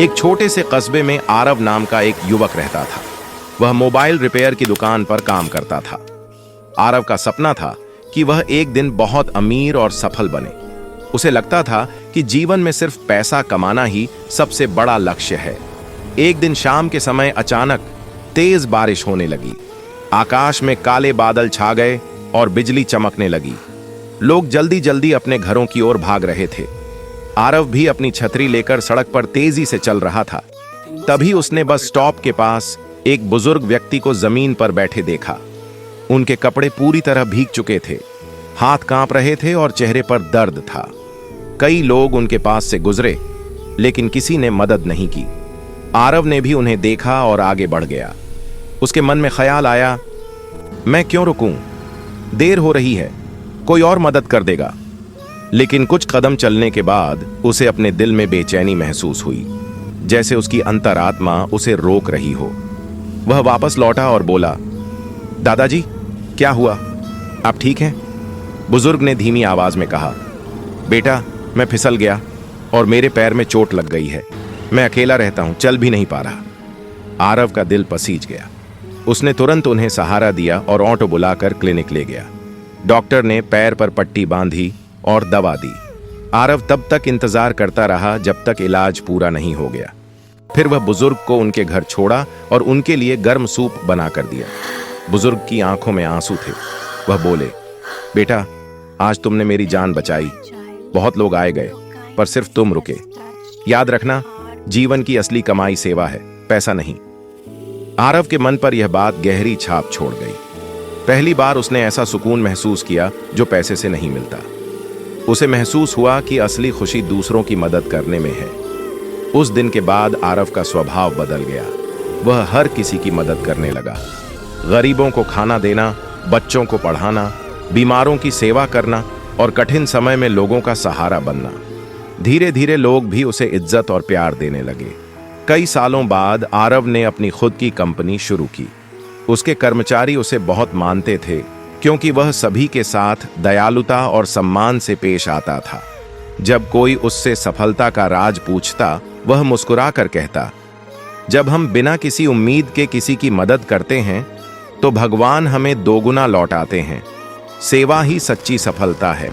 एक छोटे से कस्बे में आरव नाम का एक युवक रहता था। वह मोबाइल रिपेयर की दुकान पर काम करता था। आरव का सपना था कि वह एक दिन बहुत अमीर और सफल बने। उसे लगता था कि जीवन में सिर्फ पैसा कमाना ही सबसे बड़ा लक्ष्य है। एक दिन शाम के समय अचानक तेज बारिश होने लगी। आकाश में काले बादल छा गए और बिजली चमकने लगी। लोग जल्दी जल्दी अपने घरों की ओर भाग रहे थे। आरव भी अपनी छतरी लेकर सड़क पर तेजी से चल रहा था। तभी उसने बस स्टॉप के पास एक बुजुर्ग व्यक्ति को जमीन पर बैठे देखा। उनके कपड़े पूरी तरह भीग चुके थे, हाथ कांप रहे थे और चेहरे पर दर्द था। कई लोग उनके पास से गुजरे, लेकिन किसी ने मदद नहीं की। आरव ने भी उन्हें देखा और आगे बढ़ गया। उसके मन में ख्याल आया, मैं क्यों रुकूं? देर हो रही है, कोई और मदद कर देगा। लेकिन कुछ कदम चलने के बाद उसे अपने दिल में बेचैनी महसूस हुई, जैसे उसकी अंतरात्मा उसे रोक रही हो। वह वापस लौटा और बोला, दादाजी, क्या हुआ? आप ठीक हैं? बुजुर्ग ने धीमी आवाज में कहा, बेटा, मैं फिसल गया और मेरे पैर में चोट लग गई है। मैं अकेला रहता हूं, चल भी नहीं पा रहा। आरव का दिल पसीज गया। उसने तुरंत उन्हें सहारा दिया और ऑटो बुलाकर क्लिनिक ले गया। डॉक्टर ने पैर पर पट्टी बांधी और दवा दी। आरव तब तक इंतजार करता रहा जब तक इलाज पूरा नहीं हो गया। फिर वह बुजुर्ग को उनके घर छोड़ा और उनके लिए गर्म सूप बना कर दिया। बुजुर्ग की आंखों में आंसू थे। वह बोले, बेटा, आज तुमने मेरी जान बचाई। बहुत लोग आए गए, पर सिर्फ तुम रुके। याद रखना, जीवन की असली कमाई सेवा है, पैसा नहीं। आरव के मन पर यह बात गहरी छाप छोड़ गई। पहली बार उसने ऐसा सुकून महसूस किया जो पैसे से नहीं मिलता। उसे महसूस हुआ कि असली खुशी दूसरों की मदद करने में है। उस दिन के बाद आरव का स्वभाव बदल गया। वह हर किसी की मदद करने लगा। गरीबों को खाना देना, बच्चों को पढ़ाना, बीमारों की सेवा करना और कठिन समय में लोगों का सहारा बनना। धीरे धीरे लोग भी उसे इज्जत और प्यार देने लगे। कई सालों बाद आरव ने अपनी खुद की कंपनी शुरू की। उसके कर्मचारी उसे बहुत मानते थे, क्योंकि वह सभी के साथ दयालुता और सम्मान से पेश आता था। जब कोई उससे सफलता का राज पूछता, वह मुस्कुरा कर कहता, जब हम बिना किसी उम्मीद के किसी की मदद करते हैं तो भगवान हमें दोगुना लौटाते हैं। सेवा ही सच्ची सफलता है।